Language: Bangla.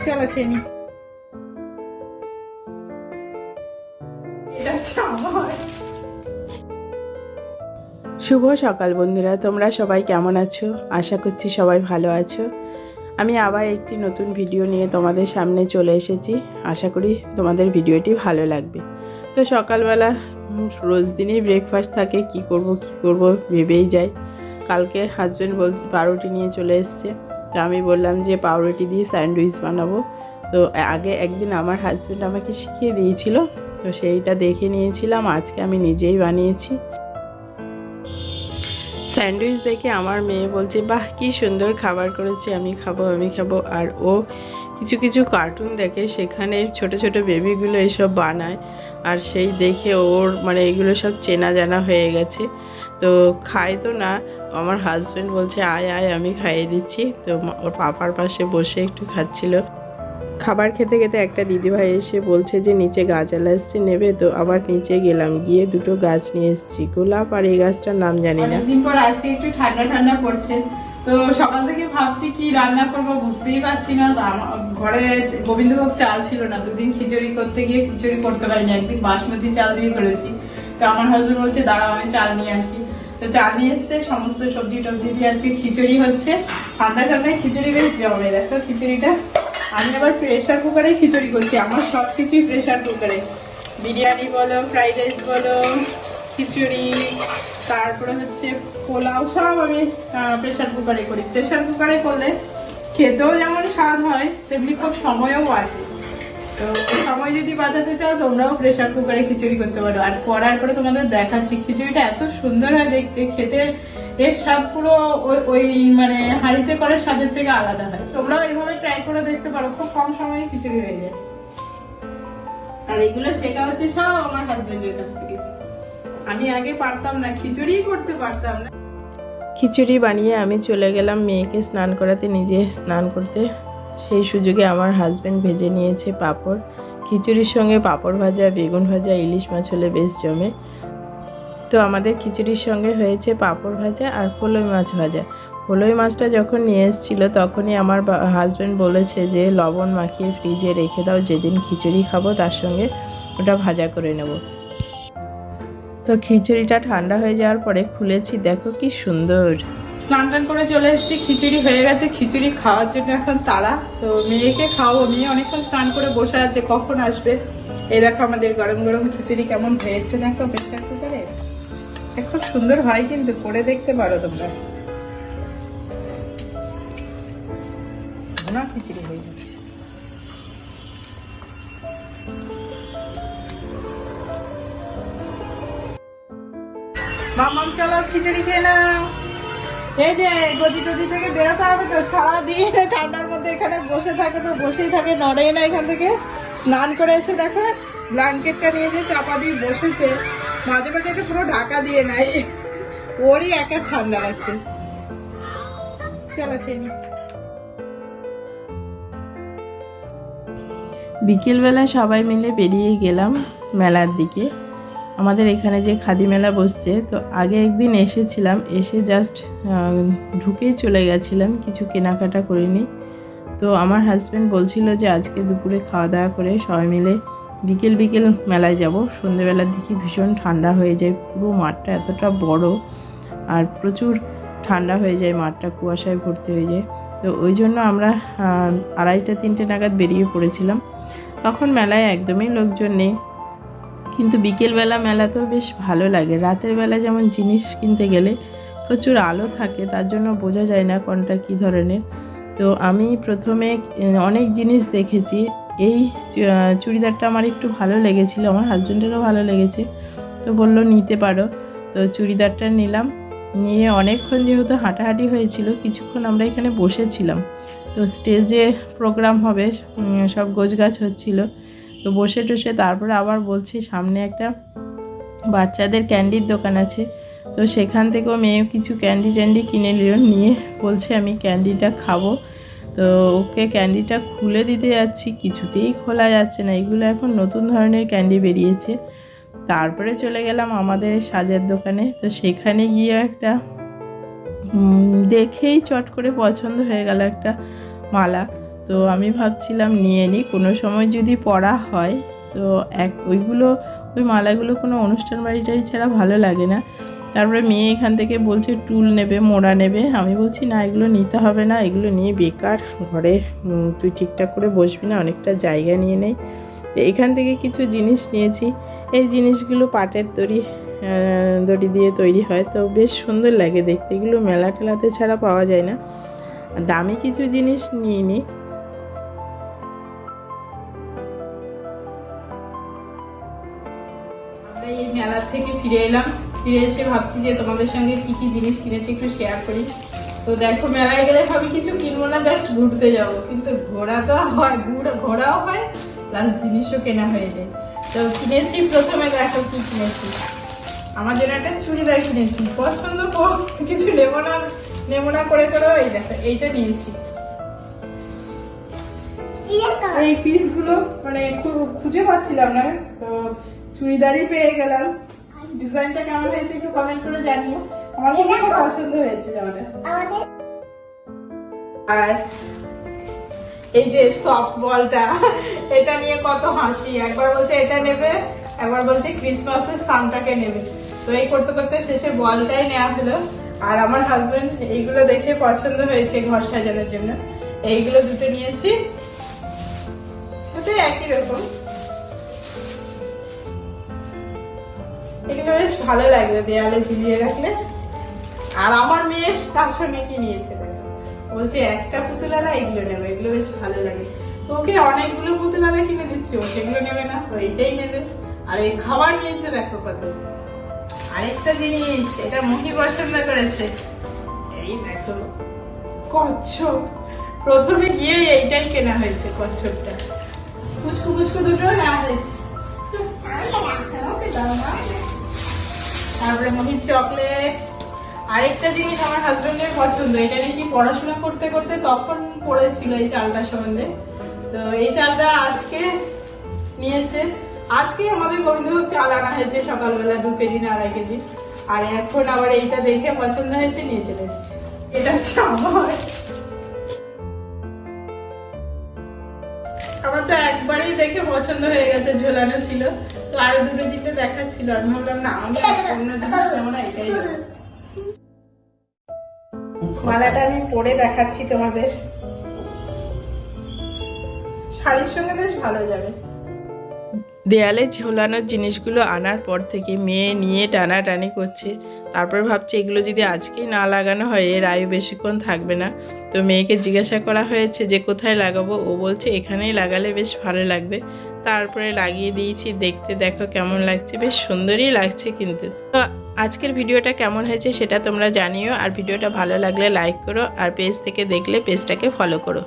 চলো খেয়ে নি। শুভ সকাল বন্ধুরা, তোমরা সবাই কেমন আছো? আশা করছি সবাই ভালো আছো। আমি আবার একটি নতুন ভিডিও নিয়ে তোমাদের সামনে চলে এসেছি। আশা করি তোমাদের ভিডিওটি ভালো লাগবে। তো সকালবেলা রোজ দিনই ব্রেকফাস্ট থাকে, কি করব ভেবেই যাই। কালকে হাজব্যান্ড বলছে পাউরুটি নিয়ে চলে এসছে, তো আমি বললাম যে পাউরুটি দিয়ে স্যান্ডউইচ বানাবো। তো আগে একদিন আমার হাজব্যান্ড আমাকে শিখিয়ে দিয়েছিল, তো সেইটা দেখে নিয়েছিলাম, আজকে আমি নিজেই বানিয়েছি। স্যান্ডউইচ দেখে আমার মেয়ে বলছে বাহ কি সুন্দর খাবার করেছে, আমি খাবো। আর ও কিছু কিছু কার্টুন দেখে, সেখানে ছোট ছোট বেবিগুলো এইসব বানায়, আর সেই দেখে ওর মানে এগুলো সব চেনা জানা হয়ে গেছে। তো খায় তো না, আমার হাজব্যান্ড বলছে আয় আমি খাইয়ে দিচ্ছি। তো ওর পাপার পাশে বসে একটু খাচ্ছিল। খাবার খেতে খেতে একটা দিদিভাই এসে বলছে যে নিচে গাছালা এসছে নেবে, তো আবার নিচে গেলাম, গিয়ে দুটো গাছ নিয়ে এসেছি, গোলাপ আর এই গাছটার নাম জানি না। অনেকদিন পর আজকে একটু ঠান্ডা ঠান্ডা পড়ছে, তো সকাল থেকে ভাবছি কি রান্না করবো বুঝতেই পারছি না। ঘরে গোবিন্দভোগ চাল ছিল না, দুদিন খিচুড়ি করতে গিয়ে খিচুড়ি করতে পারিনি, একদিন বাসমতি চাল দিয়ে করেছি। তো আমার হাজবেন্ড বলছে দাঁড়াও আমি চাল নিয়ে আসি। তো চাল নিয়ে এসছে, সমস্ত সবজি টবজি দিয়ে আজকে খিচুড়ি হচ্ছে। ঠান্ডা ঠান্ডায় খিচুড়ি বেশ জমে, দেখো খিচুড়িটা। আমি আবার প্রেসার কুকারে খিচুড়ি করছি, আমার সবকিছুই প্রেসার কুকারে। বিরিয়ানি বলো, ফ্রাইড রাইস বলো, খিচুড়ি, তারপরে হচ্ছে পোলাও, সব আমি প্রেসার কুকারে করি। প্রেসার কুকারে করলে খেতেও যেমন স্বাদ হয়, তেমনি খুব সময়ও আছে। তো সময় যদি বাঁচাতে চাও তোমরাও প্রেসার কুকারে খিচুড়ি করতে পারো। আর করার পরে তোমাদের দেখাচ্ছি, খিচুড়িটা এত সুন্দর হয় দেখতে, খেতে এর স্বাদ পুরো ওই মানে হাঁড়িতে করার স্বাদের থেকে আলাদা হয়। তোমরাও এইভাবে ট্রাই করে দেখতে পারো, খুব কম সময়ে খিচুড়ি হয়ে যায়। আর এগুলো শেখা হচ্ছে সব আমার হাজবেন্ডের কাছ থেকে। আমি আগে পারতাম না, খিচুড়ি করতে পারতাম না। খিচুড়ি বানিয়ে আমি চলে গেলাম মেয়েকে স্নান করাতে, নিজে স্নান করতে। সেই সুযোগে আমার হাজব্যান্ড ভেজে নিয়েছে পাঁপড়। খিচুড়ির সঙ্গে পাঁপড় ভাজা, বেগুন ভাজা, ইলিশ মাছ হলে বেশ জমে। তো আমাদের খিচুড়ির সঙ্গে হয়েছে পাঁপড় ভাজা আর কলই মাছ ভাজা। কলই মাছটা যখন নিয়ে এসেছিল তখনই আমার হাজব্যান্ড বলেছে যে লবণ মাখিয়ে ফ্রিজে রেখে দাও, যেদিন খিচুড়ি খাবো তার সঙ্গে ওটা ভাজা করে নেব। তো খিচুড়িটা ঠান্ডা হয়ে যাওয়ার পরে খুলেছি, দেখো কি সুন্দর। স্নান টান করে চলে এসেছি, খিচুড়ি হয়ে গেছে। খিচুড়ি খাওয়ার জন্য এখন তাড়া। তো মেয়েকে খাওয়াবো, মেয়ে অনেকক্ষণ স্নান করে বসে আছে, কখন আসবে। এই দেখো আমাদের গরম গরম খিচুড়ি কেমন হয়েছে, দেখো প্রেসার কুকারে। খুব সুন্দর হয় কিন্তু, করে দেখতে পারো তোমরা। ভুনা খিচুড়ি হয়ে গেছে। মামাম চলো খিচুড়ি খেয়ে নাও। এই যে গদি টদি থেকে বেরোতে হবে তো, সারাদিন ঠান্ডার মধ্যে এখানে বসে থাকে, তো বসেই থাকে, নড়েই না এখান থেকে। স্নান করে এসে দেখো ব্ল্যাঙ্কেটটা নিয়ে যে চাপা দিয়ে বসেছে, মাঝে মাঝে একটু পুরো ঢাকা দিয়ে নেয়, ওরই একা ঠান্ডা লাগছে। চলো খেয়ে নি। বিকেলবেলা সবাই মিলে বেরিয়ে গেলাম মেলার দিকে। আমাদের এখানে যে খাদি মেলা বসছে, তো আগে একদিন এসেছিলাম, এসে জাস্ট ঢুকেই চলে গেছিলাম, কিছু কেনাকাটা করিনি। তো আমার হাজব্যান্ড বলছিল যে আজকে দুপুরে খাওয়া দাওয়া করে সবাই মিলে বিকেল মেলায় যাব। সন্ধ্যেবেলার দিকে ভীষণ ঠান্ডা হয়ে যায়, পুরো মাঠটা এতটা বড় আর প্রচুর ঠান্ডা হয়ে যায়, মাঠটা কুয়াশায় ভর্তি হয়ে যায়। তো ওই জন্য আমরা 2:30-3টে নাগাদ বেরিয়ে পড়েছিলাম। তখন মেলায় একদমই লোকজন নেই, কিন্তু বিকেলবেলা মেলা তো বেশ ভালো লাগে। রাতের বেলা যেমন জিনিস কিনতে গেলে প্রচুর আলো থাকে, তার জন্য বোঝা যায় না কোনটা কী ধরনের। তো আমি প্রথমে অনেক জিনিস দেখেছি। এই চুড়িদারটা আমার একটু ভালো লেগেছিল, আমার হাজব্যান্ডেরও ভালো লেগেছে, তো বললো নিতে পারো। তো চুড়িদারটা নিলাম, নিয়ে অনেকক্ষণ যেহেতু হাঁটাহাঁটি হয়েছিল, কিছুক্ষণ আমরা এখানে বসেছিলাম। তো স্টেজে প্রোগ্রাম হবে, সব গোছগাছ হচ্ছিল, তো বসে টসে তারপরে আবার বলছি সামনে একটা বাচ্চাদের ক্যান্ডির দোকান আছে, তো সেখান থেকেও মেয়ে কিছু ক্যান্ডি কিনে নিয়ে বলছে আমি ক্যান্ডিটা খাবো। তো ওকে ক্যান্ডিটা খুলে দিতে যাচ্ছি, কিছুতেই খোলা যাচ্ছে না। এগুলো এখন নতুন ধরনের ক্যান্ডি বেরিয়েছে। তারপরে চলে গেলাম আমাদের সাজের দোকানে। তো সেখানে গিয়ে একটা দেখেই চট করে পছন্দ হয়ে গেল একটা মালা। তো আমি ভাবছিলাম নিয়ে নিই, কোনো সময় যদি পরা হয় তো ওই মালাগুলো কোনো অনুষ্ঠান বাড়িটাই ছাড়া ভালো লাগে না। তারপরে মেয়ে এখান থেকে বলছে টুল নেবে, মোড়া নেবে। আমি বলছি না, এগুলো নিতে হবে না, এগুলো নিয়ে বেকার, ঘরে তুই ঠিকঠাক করে বসবি না, অনেকটা জায়গা নিয়ে নেই। তো এখান থেকে কিছু জিনিস নিয়েছি। এই জিনিসগুলো পাটের দড়ি দিয়ে তৈরি হয়, তো বেশ সুন্দর লাগে দেখতে। এগুলো মেলা টেলাতে ছাড়া পাওয়া যায় না। দামি কিছু জিনিস নিয়ে নিই। এই মেলার থেকে ফিরে এলাম, ফিরে এসে ভাবছি যে তোমাদের সঙ্গে কি কি জিনিস কিনেছি একটু শেয়ার করি। তো দেখো, মেলায় গেলে ভাবি কিছু কিনবো না, জাস্ট ঘুরতে যাবো, কিন্তু ঘোরা তো হয়, ঘোরাও হয় প্লাস জিনিসও কেনা হয়ে যায়। তো কিনেছি, প্রথমে দেখো কি কিনেছি। আমার জন্য একটা চুড়িদার কিনেছি, পছন্দ কিছু নেবো না করে এই দেখো এইটা নিয়েছি। এই পিসগুলো মানে খুঁজে পাচ্ছিলাম না, তো চুড়িদারই পেয়ে গেলাম। ডিজাইনটা কেমন হয়েছে একটু কমেন্ট করে জানিও, আমার খুব পছন্দ হয়েছে জামাটা। আর এই যে সফট বলটা, এটা নিয়ে কত হাসি, একবার বলছে এটা নেবে, একবার বলছে ক্রিসমাসের সানটাকে নেবে। তো এই করতে করতে শেষে বলটাই নেওয়া হলো। আর আমার হাজবেন্ড এইগুলো দেখে পছন্দ হয়েছে ঘর সাজানোর জন্য, এইগুলো দুটো নিয়েছি, দুটোই একই রকম। এগুলো বেশ ভালো লাগবে দেয়ালে ঝুলিয়ে রাখলে। আর আমার মেয়ে তার সঙ্গে কি নিয়েছে বলছে একটা পুতুলালা এগুলো নেবে, এগুলো বেশ ভালো লাগে। তো ওকে অনেকগুলো পুতুলালা কিনে দিচ্ছি, ও সেগুলো নেবে না, ও এইটাই নেবে। আর এই খাবার নিয়েছে দেখো কত। আরেকটা জিনিস, এটা মহি পছন্দ করেছে, এই দেখো কচ্ছপ। প্রথমে গিয়ে এইটাই কেনা হয়েছে, কচ্ছপটা। পুচকু দুটো নেওয়া হয়েছে। তারপরে মহির চকলেট। আরেকটা জিনিস আমার হাজবেন্ডের পছন্দ, এটা নাকি পড়াশোনা করতে করতে তখন পড়েছিল এই চালটার সম্বন্ধে। তো এই চালটা আজকে নিয়েছে, আজকে আমাদের গোবিন্দভোগ চাল আনা হয়েছে সকালবেলা, 2 কেজি না 2.5 কেজি। আর এখন আবার এইটা দেখে পছন্দ হয়েছে, নিয়ে চলে এসেছি। এটা হচ্ছে আমার তো একবারেই দেখে পছন্দ হয়ে গেছে, ঝোলানো ছিল। তো আরো 2-3টে দেখাচ্ছিল, আমি ভাবলাম না, আমি অন্য জিনিস নেবো না, এটাই নেবো। মালাটা আমি পরে দেখাচ্ছি তোমাদের, শাড়ির সঙ্গে বেশ ভালো যাবে। দেয়ালে ঝোলানোর জিনিসগুলো আনার পর থেকে মেয়ে নিয়ে টানাটানি করছে। তারপর ভাবছি এগুলো যদি আজকেই না লাগানো হয় এর আয়ু বেশিক্ষণ থাকবে না। তো মেয়েকে জিজ্ঞাসা করা হয়েছে যে কোথায় লাগাবো, ও বলছে এখানেই লাগালে বেশ ভালো লাগবে। তারপরে লাগিয়ে দিয়েছি, দেখতে দেখো কেমন লাগছে, বেশ সুন্দরই লাগছে কিন্তু। তো আজকের ভিডিওটা কেমন হয়েছে সেটা তোমরা জানিও, আর ভিডিওটা ভালো লাগলে লাইক করো, আর পেজ থেকে দেখলে পেজটাকে ফলো করো।